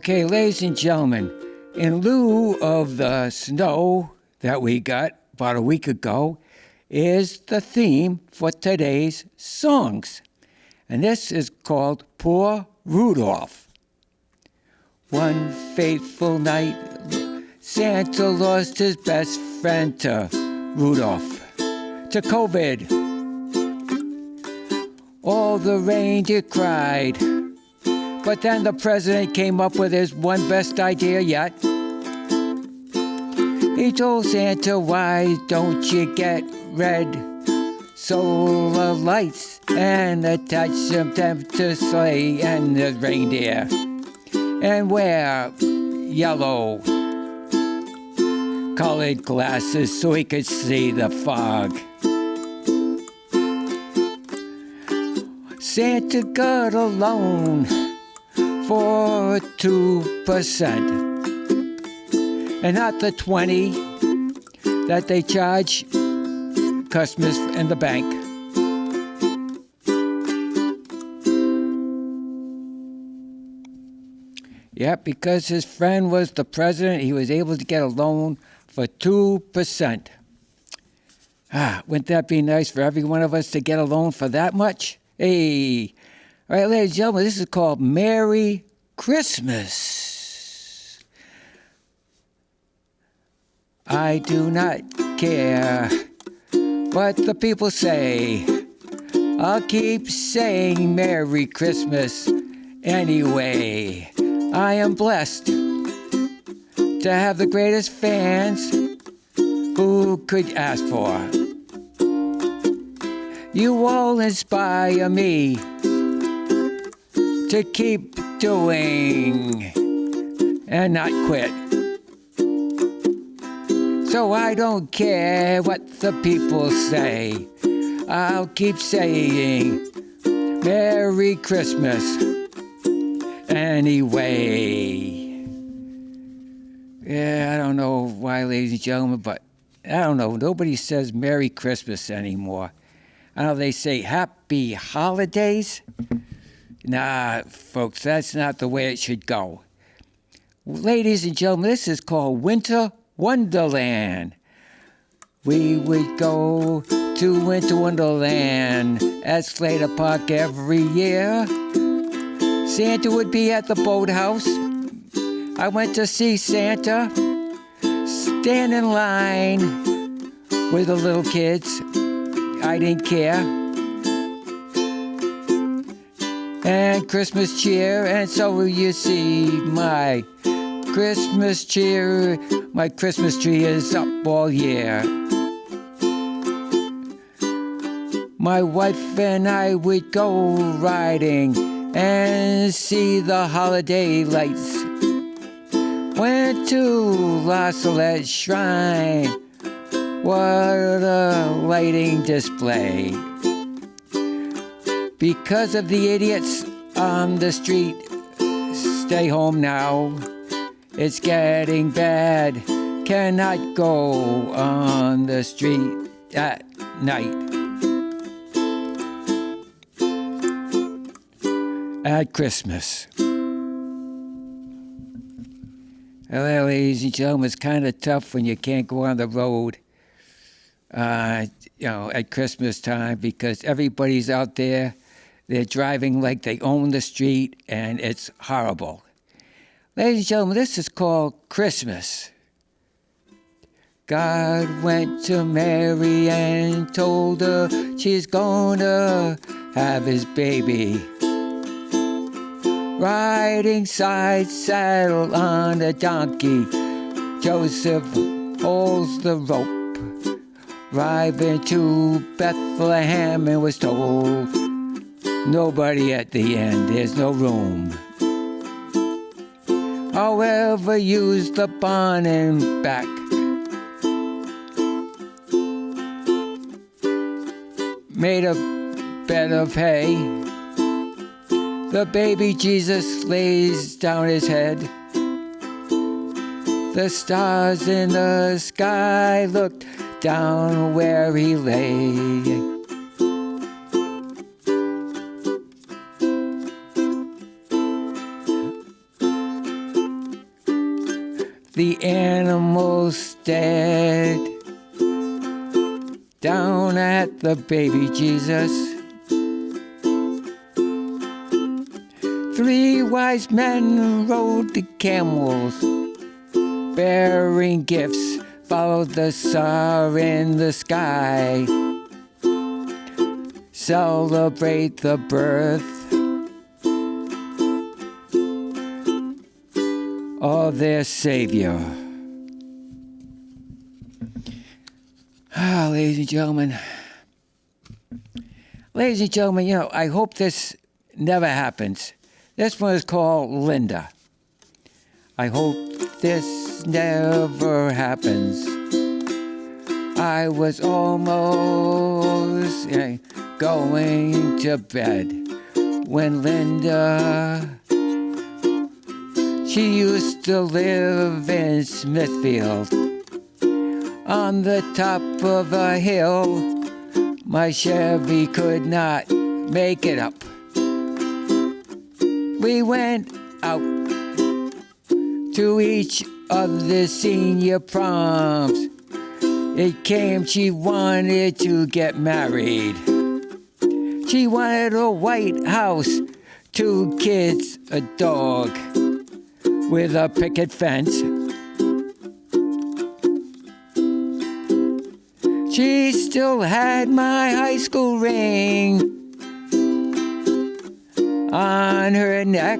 Okay, ladies and gentlemen, in lieu of the snow that we got about a week ago, is the theme for today's songs. And this is called Poor Rudolph. One fateful night, Santa lost his best friend to Rudolph, to COVID. All the reindeer cried, but then the president came up with his one best idea yet. He told Santa, why don't you get red solar lights and attach them to sleigh and the reindeer, and wear yellow colored glasses so he could see the fog. Santa got a loan for 2%, and not the 20 that they charge customers in the bank. Yeah, because his friend was the president, he was able to get a loan for 2%. Wouldn't that be nice for every one of us to get a loan for that much? Hey, all right, ladies and gentlemen, this is called Merry Christmas. I do not care what the people say. I'll keep saying Merry Christmas anyway. I am blessed to have the greatest fans who could ask for. You all inspire me to keep doing and not quit. So I don't care what the people say. I'll keep saying Merry Christmas anyway. Yeah, I don't know why, ladies and gentlemen, but I don't know. Nobody says Merry Christmas anymore. I know they say Happy Holidays. Nah, folks, that's not the way it should go. Ladies and gentlemen, this is called Winter Wonderland. We would go to Winter Wonderland at Slater Park every year. Santa would be at the boathouse. I went to see Santa, stand in line with the little kids. I didn't care. And Christmas cheer, and so you see my Christmas cheer. My Christmas tree is up all year. My wife and I would go riding and see the holiday lights. Went to La Salette Shrine. What a lighting display. Because of the idiots on the street, stay home now. It's getting bad. Cannot go on the street at night. At Christmas. Well, ladies and gentlemen, it's kind of tough when you can't go on the road, at Christmas time, because everybody's out there. They're driving like they own the street, and it's horrible. Ladies and gentlemen, this is called Christmas. God went to Mary and told her she's gonna have his baby. Riding side saddle on a donkey, Joseph holds the rope. Driving to Bethlehem and was told, nobody at the end, there's no room. However, use the barn and back. Made a bed of hay. The baby Jesus lays down his head. The stars in the sky looked down where he lay. the animals stared down at the baby Jesus. 3 wise men rode the camels, bearing gifts, followed the star in the sky. Celebrate the birth of their Savior. Ladies and gentlemen, I hope this never happens. This one is called Linda. I hope this never happens. I was almost going to bed when Linda, she used to live in Smithfield. On the top of a hill, my Chevy could not make it up. We went out to each of the senior proms. It came, she wanted to get married. She wanted a white house, 2 kids, a dog, with a picket fence. She still had my high school ring on her neck.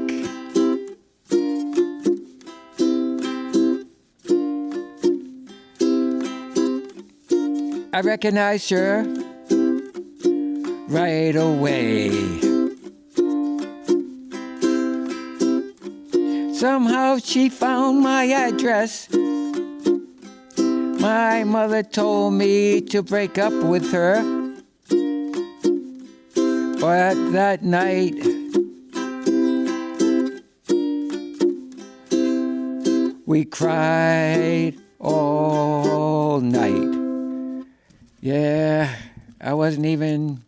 I recognized her right away. Somehow she found my address. My mother told me to break up with her. But that night, we cried all night. Yeah, I wasn't even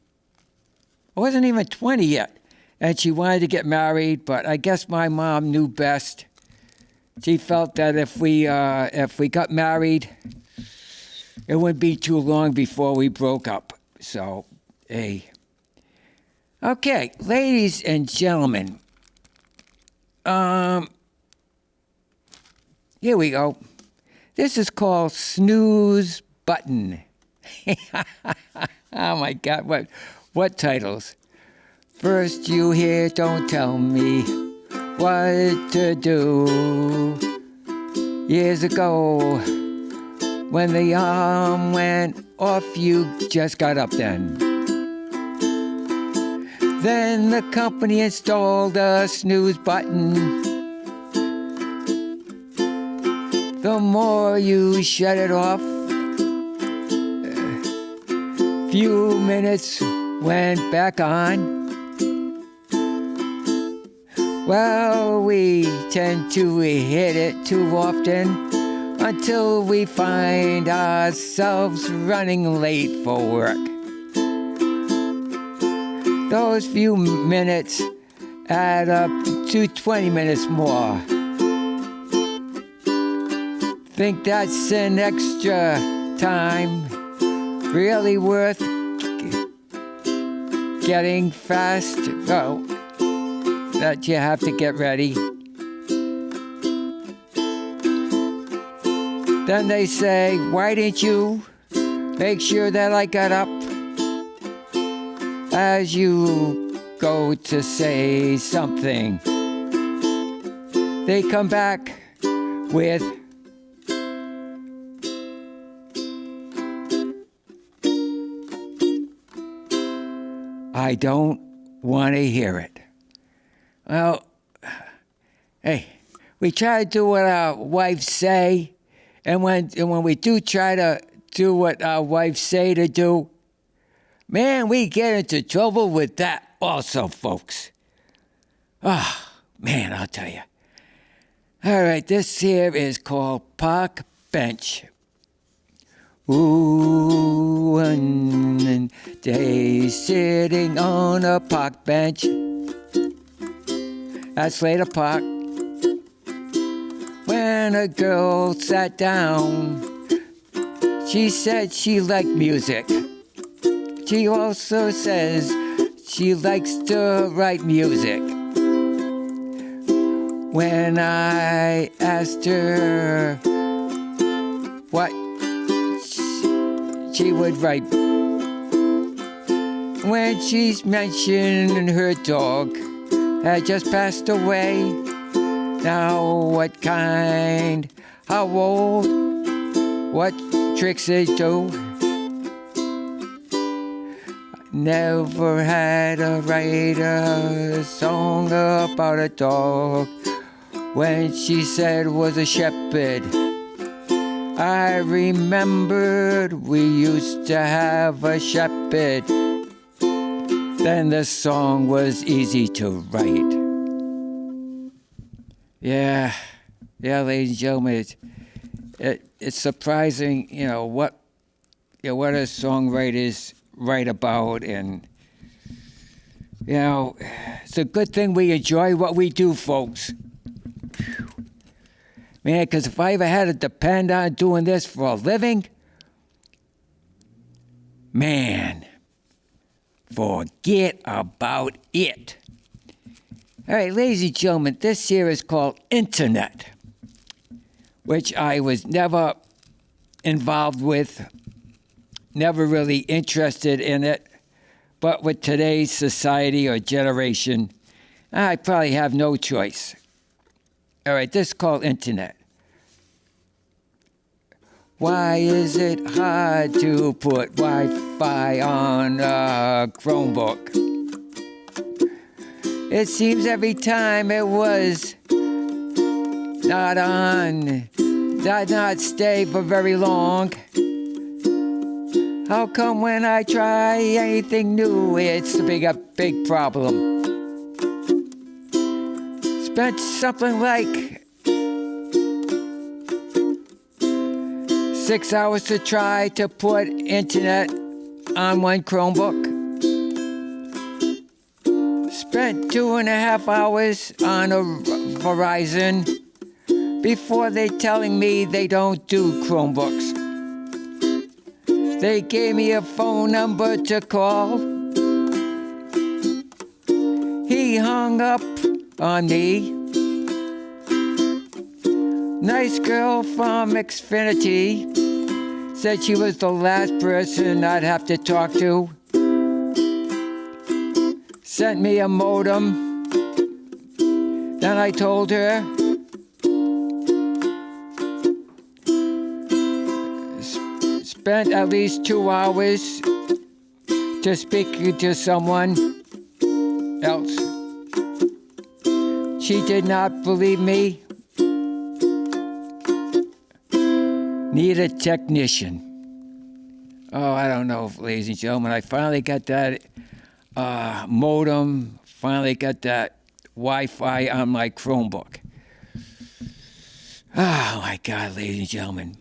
20 yet, and she wanted to get married, but I guess my mom knew best. She felt that if we got married, it wouldn't be too long before we broke up. So, hey. Okay, ladies and gentlemen, here we go. This is called Snooze Button. Oh my God, what titles? First you hear, don't tell me what to do. Years ago, when the alarm went off, you just got up then. Then the company installed a snooze button. The more you shut it off, few minutes went back on. Well, we tend to hit it too often until we find ourselves running late for work. Those few minutes add up to 20 minutes more. Think that's an extra time really worth getting fast? Oh, that you have to get ready. Then they say, why didn't you make sure that I got up? As you go to say something, they come back with, I don't want to hear it. Well, hey, we try to do what our wives say, and when we do try to do what our wives say to do, man, we get into trouble with that also, folks. Oh, man, I'll tell you. All right, this here is called Park Bench. Ooh, one day sitting on a park bench at Slater Park, when when a girl sat down, she said she liked music. She also says she likes to write music. When I asked her what she would write, when she's mentioned her dog had just passed away. Now what kind, how old, what tricks they do. Never had to write a song about a dog. When she said was a shepherd, I remembered we used to have a shepherd. Then the song was easy to write. Yeah, ladies and gentlemen, it's surprising, what a songwriters write about, and it's a good thing we enjoy what we do, folks. Man, because if I ever had to depend on doing this for a living, man, forget about it. All right, ladies and gentlemen, this here is called Internet, which I was never involved with, never really interested in it. But with today's society or generation, I probably have no choice. All right, this is called Internet. Why is it hard to put Wi-Fi on a Chromebook? It seems every time it was not on, did not stay for very long. How come when I try anything new, it's a big problem? Spent something like 6 hours to try to put internet on one Chromebook. Spent 2.5 hours on a Verizon before they telling me they don't do Chromebooks. They gave me a phone number to call. He hung up on me. Nice girl from Xfinity said she was the last person I'd have to talk to. Sent me a modem. Then I told her spent at least 2 hours to speak to someone else. She did not believe me. Need a technician. Oh, I don't know, ladies and gentlemen. I finally got that modem, finally got that Wi-Fi on my Chromebook. Oh, my God, ladies and gentlemen.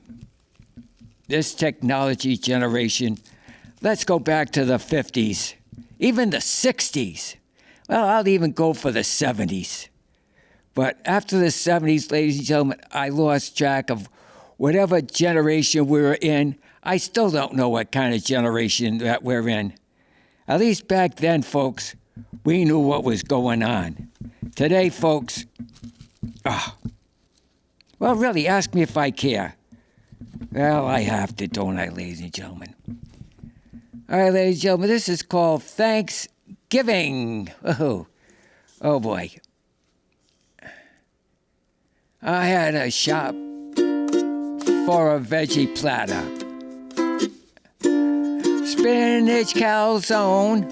This technology generation, let's go back to the 50s, even the 60s. Well, I'll even go for the 70s. But after the 70s, ladies and gentlemen, I lost track of whatever generation we were in. I still don't know what kind of generation that we're in. At least back then, folks, we knew what was going on. Today, folks, well, really, ask me if I care. Well, I have to, don't I, ladies and gentlemen? All right, ladies and gentlemen, this is called Thanksgiving. Oh boy. I had a shop for a veggie platter. Spinach calzone.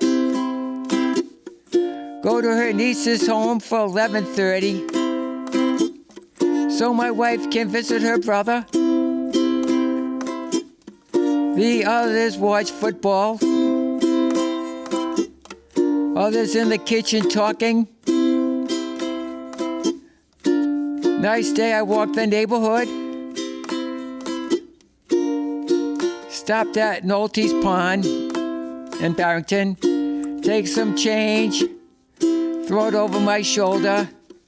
Go to her niece's home for 11:30, so my wife can visit her brother. The others watch football. Others in the kitchen talking. Nice day, I walked the neighborhood. Stopped at Nolte's Pond in Barrington. Take some change. Throw it over my shoulder.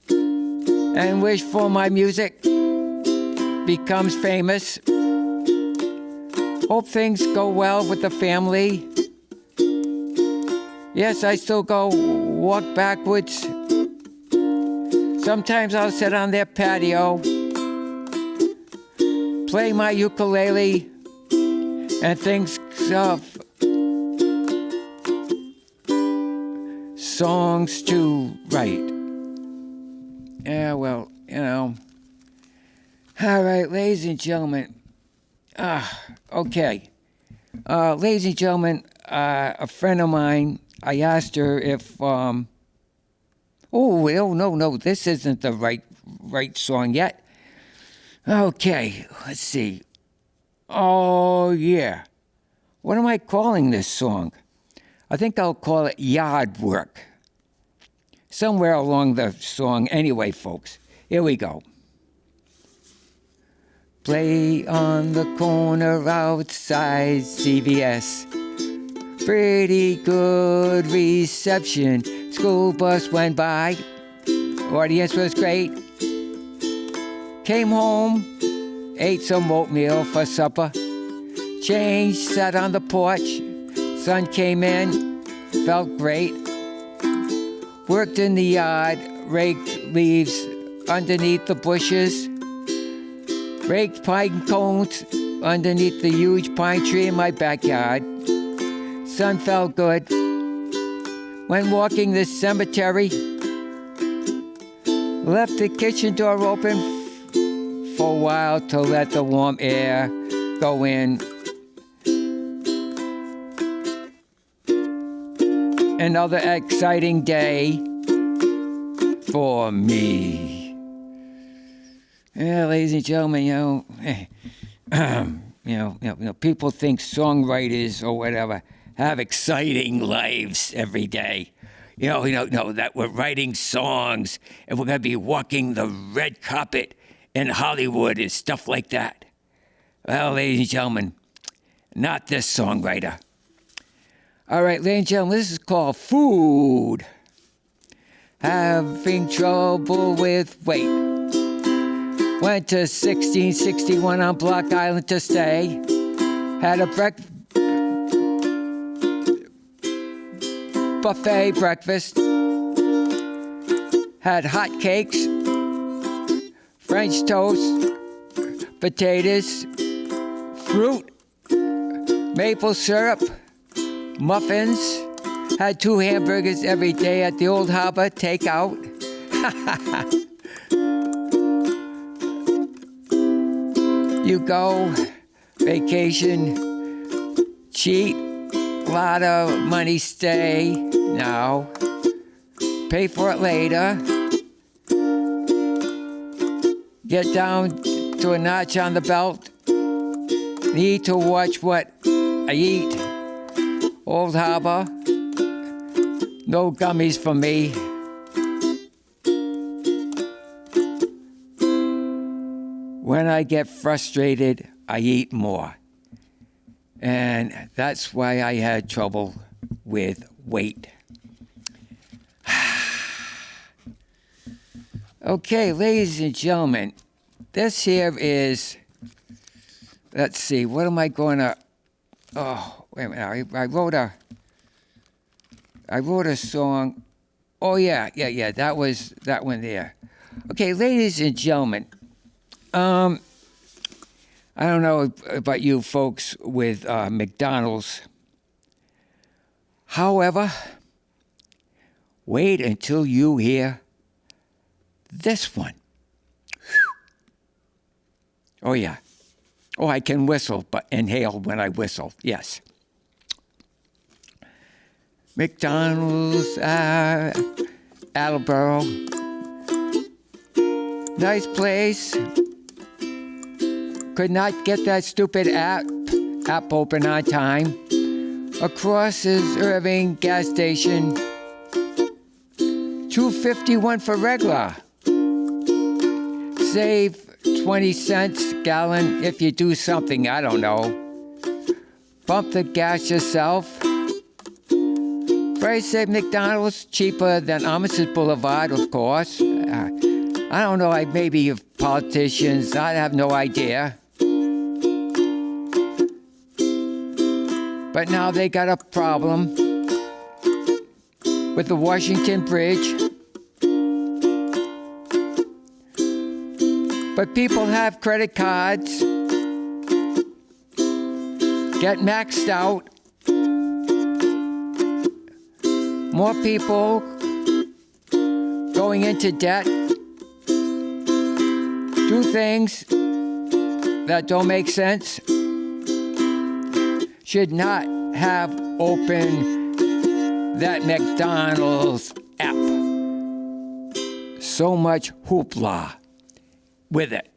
And wish for my music. becomes famous. Hope things go well with the family. Yes, I still go walk backwards. Sometimes I'll sit on their patio, play my ukulele, and think of songs to write. Yeah, well, All right, ladies and gentlemen. Okay. Ladies and gentlemen, a friend of mine, I asked her if, no, this isn't the right song yet. Okay, let's see. Oh, yeah. What am I calling this song? I think I'll call it Yard Work. Somewhere along the song. Anyway, folks, here we go. Play on the corner outside CVS. Pretty good reception. School bus went by. Audience was great. Came home, ate some oatmeal for supper. Changed, sat on the porch. Sun came in, felt great. Worked in the yard, raked leaves underneath the bushes. Raked pine cones underneath the huge pine tree in my backyard. Sun felt good. Went walking the cemetery. Left the kitchen door open for a while to let the warm air go in. Another exciting day for me. Yeah, ladies and gentlemen, people think songwriters or whatever have exciting lives every day. That we're writing songs and we're going to be walking the red carpet in Hollywood and stuff like that. Well, ladies and gentlemen, not this songwriter. All right, ladies and gentlemen, this is called Food. Having trouble with weight. Went to 1661 on Block Island to stay. Had a buffet breakfast. Had hot cakes, French toast, potatoes, fruit, maple syrup, muffins. Had 2 hamburgers every day at the Old Harbor takeout. You go, vacation, cheat, lot of money stay now, pay for it later, get down to a notch on the belt, need to watch what I eat, Old Harbor, no gummies for me. When I get frustrated, I eat more. And that's why I had trouble with weight. Okay, ladies and gentlemen, this here is, let's see, what am I going to, wait a minute, I wrote a song. Oh, yeah, that was that one there. Okay, ladies and gentlemen, I don't know about you folks with McDonald's. However, wait until you hear this one. Oh, yeah. Oh, I can whistle, but inhale when I whistle. Yes. McDonald's, Attleboro. Nice place. Could not get that stupid app open on time. Across is Irving gas station. $2.51 for regular. Save 20 cents a gallon if you do something, I don't know. Pump the gas yourself. Price at McDonald's cheaper than Amherst Boulevard, of course. I don't know, maybe if politicians, I have no idea. But now they got a problem with the Washington Bridge. But people have credit cards, get maxed out. More people going into debt, do things that don't make sense. Should not have opened that McDonald's app. So much hoopla with it.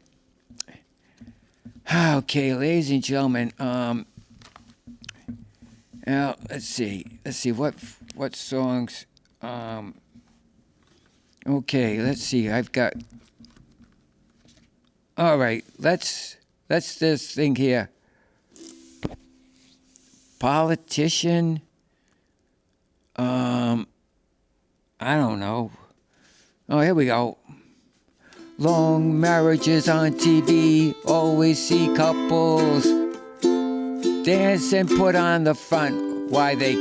Okay, ladies and gentlemen. Now let's see what songs. Okay, let's see. I've got. All right, let's this thing here. Politician. I don't know. Oh, here we go. Long marriages on TV, always see couples dance and put on the front. Why they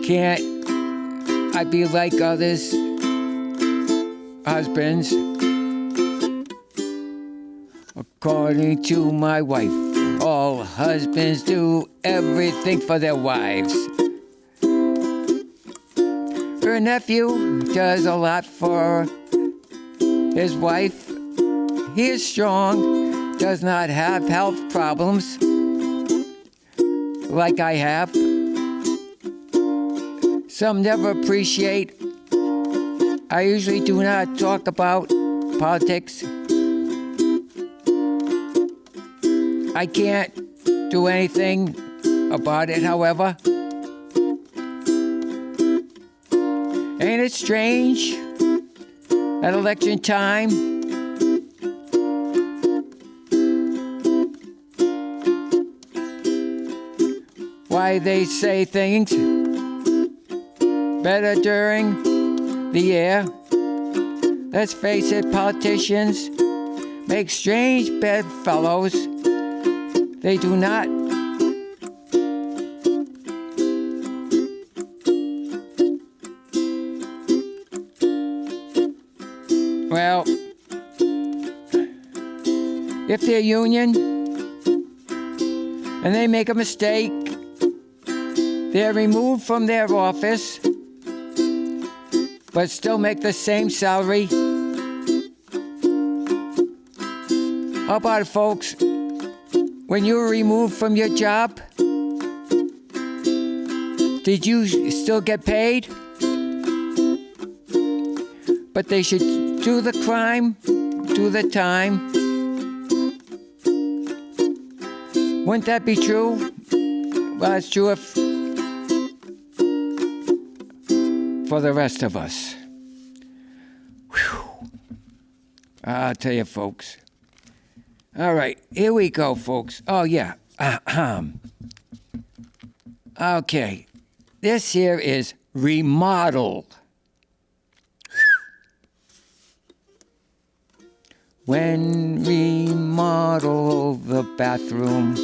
can't I be like others husbands? According to my wife, all husbands do everything for their wives. Her nephew does a lot for his wife. He is strong, does not have health problems like I have. Some never appreciate. I usually do not talk about politics. I can't do anything about it, however. Ain't it strange at election time? Why they say things better during the year. Let's face it, politicians make strange bedfellows. They do not. Well, if they're union and they make a mistake, they're removed from their office, but still make the same salary. How about it, folks? When you were removed from your job, did you still get paid? But they should do the crime, do the time. Wouldn't that be true? Well, it's true for the rest of us. Whew. I'll tell you, folks. All right, here we go, folks. Oh, yeah. Okay. This here is remodel. When remodel the bathroom,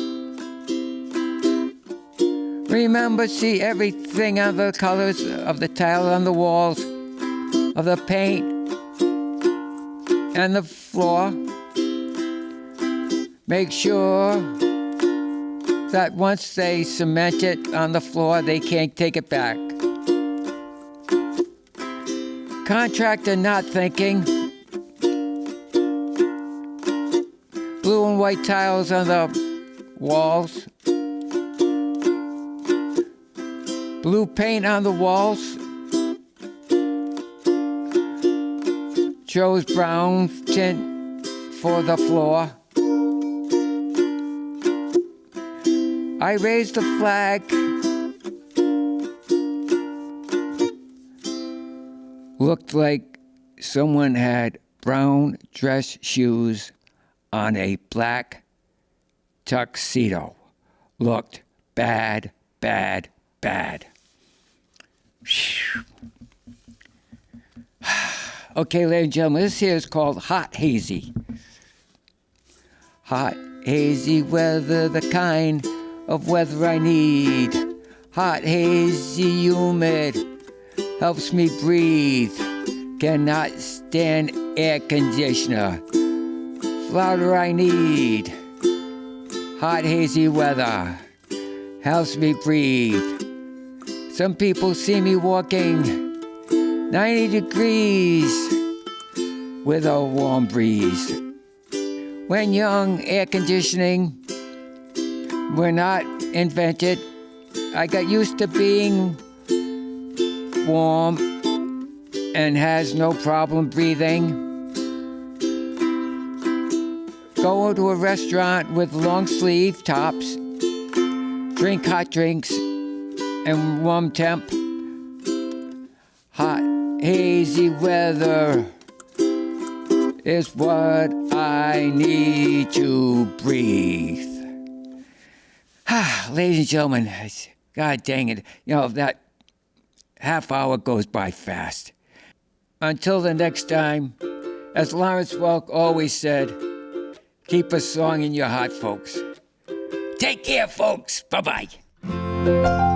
remember, see everything of the colors of the tile on the walls, of the paint, and the floor. Make sure that once they cement it on the floor, they can't take it back. Contractor not thinking. Blue and white tiles on the walls. Blue paint on the walls. Chose brown tint for the floor. I raised the flag. Looked like someone had brown dress shoes on a black tuxedo. Looked bad, bad, bad. Okay, ladies and gentlemen, this here is called Hot Hazy. Hot, hazy weather, the kind of weather I need. Hot, hazy, humid, helps me breathe. Cannot stand air conditioner. Louder I need. Hot, hazy weather helps me breathe. Some people see me walking 90 degrees with a warm breeze. When young, air conditioning were not invented, I got used to being warm and has no problem breathing. Go to a restaurant with long sleeve tops, drink hot drinks and warm temp. Hot, hazy weather is what I need to breathe. Ladies and gentlemen, God dang it, that half hour goes by fast. Until the next time, as Lawrence Welk always said, keep a song in your heart, folks. Take care, folks. Bye-bye.